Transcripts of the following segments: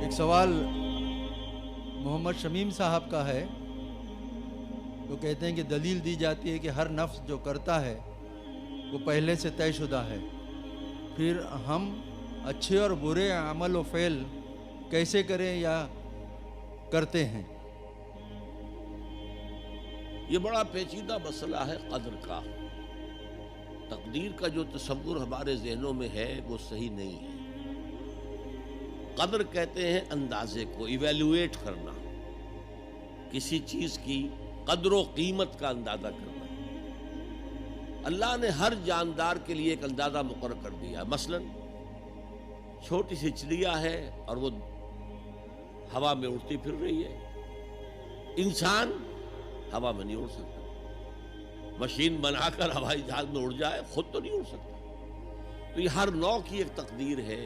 ایک سوال محمد شمیم صاحب کا ہے. وہ کہتے ہیں کہ دلیل دی جاتی ہے کہ ہر نفس جو کرتا ہے وہ پہلے سے طے شدہ ہے، پھر ہم اچھے اور برے عمل و فعل کیسے کریں یا کرتے ہیں؟ یہ بڑا پیچیدہ مسئلہ ہے قدر کا. تقدیر کا جو تصور ہمارے ذہنوں میں ہے وہ صحیح نہیں ہے. قدر کہتے ہیں اندازے کو، ایویلویٹ کرنا، کسی چیز کی قدر و قیمت کا اندازہ کرنا. اللہ نے ہر جاندار کے لیے ایک اندازہ مقرر کر دیا. مثلا چھوٹی سی چڑیا ہے اور وہ ہوا میں اڑتی پھر رہی ہے. انسان ہوا میں نہیں اڑ سکتا. مشین بنا کر ہوائی جہاز میں اڑ جائے، خود تو نہیں اڑ سکتا. تو یہ ہر نوع کی ایک تقدیر ہے.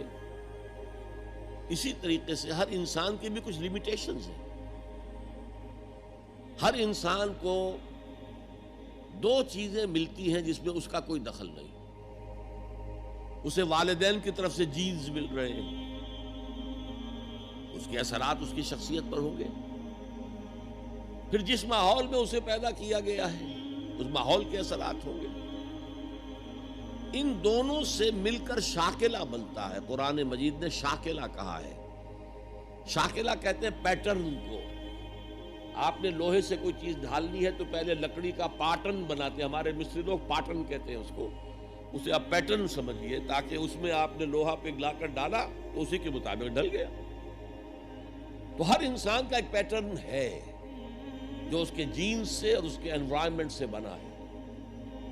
اسی طریقے سے ہر انسان کی بھی کچھ لیمیٹیشنز ہیں. ہر انسان کو دو چیزیں ملتی ہیں جس میں اس کا کوئی دخل نہیں. اسے والدین کی طرف سے جینز مل رہے ہیں، اس کے اثرات اس کی شخصیت پر ہوں گے. پھر جس ماحول میں اسے پیدا کیا گیا ہے اس ماحول کے اثرات ہوں گے. ان دونوں سے مل کر شاکلہ بنتا ہے. قرآن مجید نے شاکلہ کہا ہے. شاکلہ کہتے ہیں پیٹرن کو. آپ نے لوہے سے کوئی چیز ڈھالنی ہے تو پہلے لکڑی کا پاٹرن بناتے ہیں. ہمارے مصری لوگ پاٹرن کہتے ہیں اس کو. اسے آپ پیٹرن سمجھیے تاکہ اس میں آپ نے لوہا پگھلا کر ڈالا تو اسی کے مطابق ڈھل گیا. تو ہر انسان کا ایک پیٹرن ہے جو اس کے جینز سے اور اس کے انوائرمنٹ سے بنا ہے،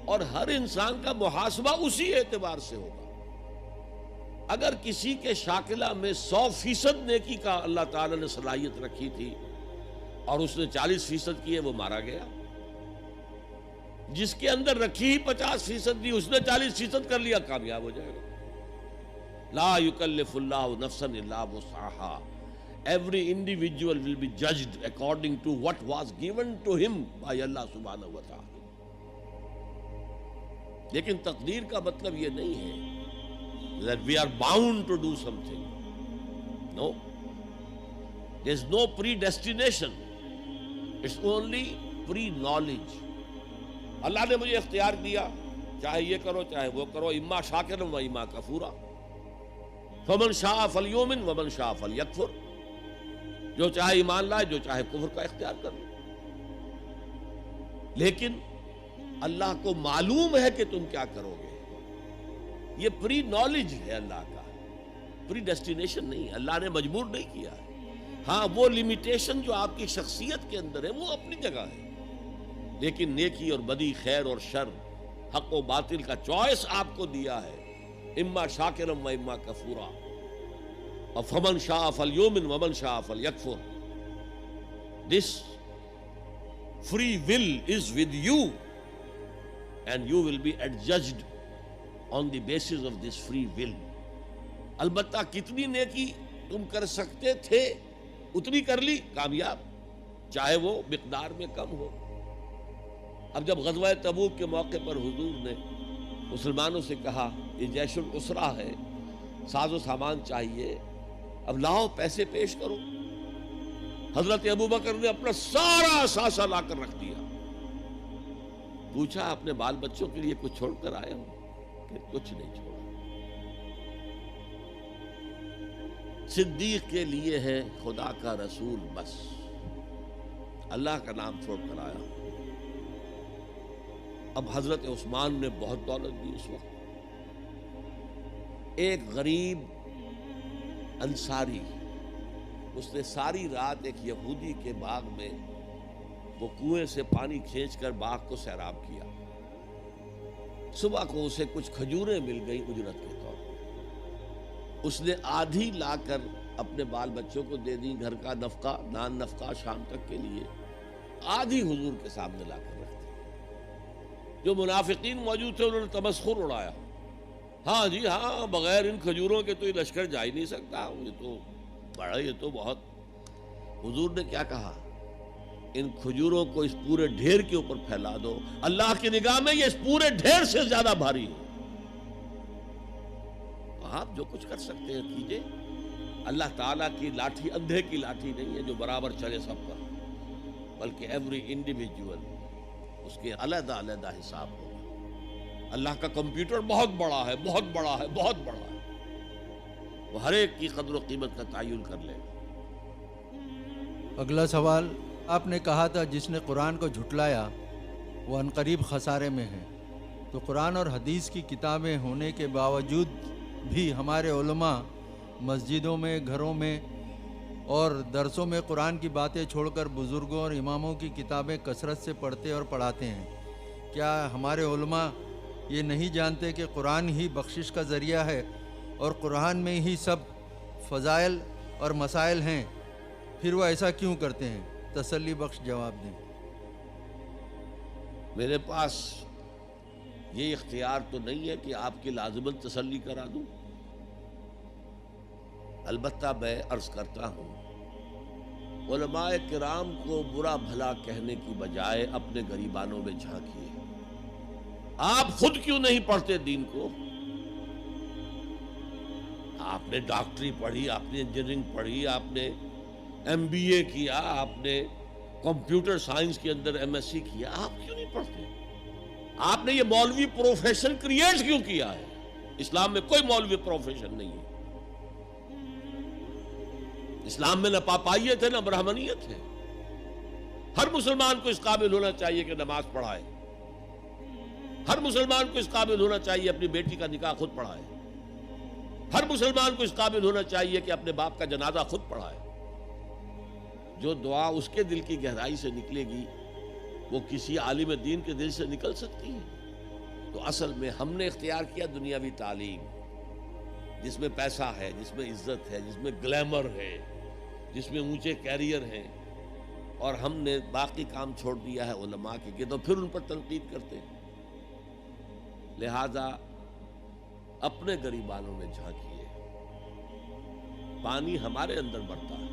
اور ہر انسان کا محاسبہ اسی اعتبار سے ہوگا. اگر کسی کے شاکلہ میں 100% نیکی کا اللہ تعالی نے صلاحیت رکھی تھی اور اس نے 40% کی ہے، وہ مارا گیا. جس کے اندر رکھی 50% دی، اس نے 40% کر لیا، کامیاب ہو جائے گا. لا یکلف اللہ نفسا الا وسعها. Every individual will be judged according to what was given to him by Allah subhanahu wa ta'ala. لیکن تقدیر کا مطلب یہ نہیں ہے that we are bound to do something. No. There is no predestination. It's only pre-knowledge. اللہ نے مجھے اختیار دیا، چاہے یہ کرو چاہے وہ کرو، اما شاکرا و اما کفورا. فمن شاء فلیؤمن ومن شاء فلیکفر. جو چاہے ایمان لائے، جو چاہے کفر کا اختیار کر لے. لیکن اللہ کو معلوم ہے کہ تم کیا کرو گے. یہ پری نالج ہے اللہ کا، پری ڈیسٹینیشن نہیں ہے. اللہ نے مجبور نہیں کیا ہے. ہاں وہ لمیٹیشن جو آپ کی شخصیت کے اندر ہے وہ اپنی جگہ ہے، لیکن نیکی اور بدی، خیر اور شر، حق و باطل کا چوائس آپ کو دیا ہے. اما شاکرا و اما کفورا. اور فمن شاء فلیؤمن ومن شاء فلیکفر. This free will is with you and you will be adjudged on the basis of this free will. البتہ کتنی نیکی تم کر سکتے تھے اتنی کر لی، کامیاب، چاہے وہ مقدار میں کم ہو. اب جب غزوہ تبوک کے موقع پر حضور نے مسلمانوں سے کہا یہ جیش العسرہ ہے، ساز و سامان چاہیے، اب لاؤ پیسے پیش کرو. حضرت ابوبکر نے اپنا سارا اثاثہ لا کر رکھ دیا. پوچھا اپنے بال بچوں کے لیے کچھ چھوڑ کر آئے ہو؟ کہ کچھ نہیں چھوڑا. صدیق کے لیے ہے خدا کا رسول، بس اللہ کا نام چھوڑ کر آیا. اب حضرت عثمان نے بہت دولت دی اس وقت. ایک غریب انصاری، اس نے ساری رات ایک یہودی کے باغ میں وہ کنویں سے پانی کھینچ کر باغ کو سیراب کیا. صبح کو اسے کچھ کھجوریں مل گئی اجرت کے طور پر. اس نے آدھی لا کر اپنے بال بچوں کو دے دی، گھر کا نفقہ، نان نفقہ شام تک کے لیے. آدھی حضور کے سامنے لا کر رکھ دی. جو منافقین موجود تھے انہوں نے تمسخر اڑایا. ہاں جی ہاں، بغیر ان کھجوروں کے تو یہ لشکر جا ہی نہیں سکتا، یہ تو بڑا، یہ تو بہت. حضور نے کیا کہا؟ ان کھجوروں کو اس پورے ڈھیر کے اوپر پھیلا دو، اللہ کی نگاہ میں یہ اس پورے ڈھیر سے زیادہ بھاری ہے. آپ جو کچھ کر سکتے ہیں کیجئے. اللہ تعالیٰ کی لاٹھی اندھے کی لاٹھی نہیں ہے جو برابر چلے سب پر، بلکہ ایوری انڈیویجول اس کے علیحدہ علیحدہ حساب ہوگا۔ اللہ کا کمپیوٹر بہت بڑا ہے، بہت بڑا ہے، بہت بڑا ہے، وہ ہر ایک کی قدر و قیمت کا تعین کر لے گا۔ اگلا سوال، آپ نے کہا تھا جس نے قرآن کو جھٹلایا وہ عنقریب خسارے میں ہے، تو قرآن اور حدیث کی کتابیں ہونے کے باوجود بھی ہمارے علماء مسجدوں میں، گھروں میں اور درسوں میں قرآن کی باتیں چھوڑ کر بزرگوں اور اماموں کی کتابیں کثرت سے پڑھتے اور پڑھاتے ہیں۔ کیا ہمارے علماء یہ نہیں جانتے کہ قرآن ہی بخشش کا ذریعہ ہے اور قرآن میں ہی سب فضائل اور مسائل ہیں؟ پھر وہ ایسا کیوں کرتے ہیں؟ تسلی بخش جواب دیں۔ میرے پاس یہ اختیار تو نہیں ہے کہ آپ کی لازماً تسلی کرا دوں، البتہ میں عرض کرتا ہوں علماء کرام کو برا بھلا کہنے کی بجائے اپنے گریبانوں میں جھانکیے۔ آپ خود کیوں نہیں پڑھتے دین کو؟ آپ نے ڈاکٹری پڑھی، آپ نے انجینئرنگ پڑھی، آپ نے MBA کیا، آپ نے کمپیوٹر سائنس کے اندر MSc کیا، آپ کیوں نہیں پڑھتے؟ آپ نے یہ مولوی پروفیشن کریٹ کیوں کیا ہے؟ اسلام میں کوئی مولوی پروفیشن نہیں ہے۔ اسلام میں نہ پاپائیت ہے نہ برہمنیت ہے۔ ہر مسلمان کو اس قابل ہونا چاہیے کہ نماز پڑھائے، ہر مسلمان کو اس قابل ہونا چاہیے اپنی بیٹی کا نکاح خود پڑھائے، ہر مسلمان کو اس قابل ہونا چاہیے کہ اپنے باپ کا جنازہ خود پڑھائے۔ جو دعا اس کے دل کی گہرائی سے نکلے گی وہ کسی عالم دین کے دل سے نکل سکتی ہے۔ تو اصل میں ہم نے اختیار کیا دنیاوی تعلیم، جس میں پیسہ ہے، جس میں عزت ہے، جس میں گلیمر ہے، جس میں اونچے کیریئر ہیں، اور ہم نے باقی کام چھوڑ دیا ہے علماء کے، تو پھر ان پر تنقید کرتے ہیں۔ لہذا اپنے گریبانوں میں جھانکیے، پانی ہمارے اندر بڑھتا ہے۔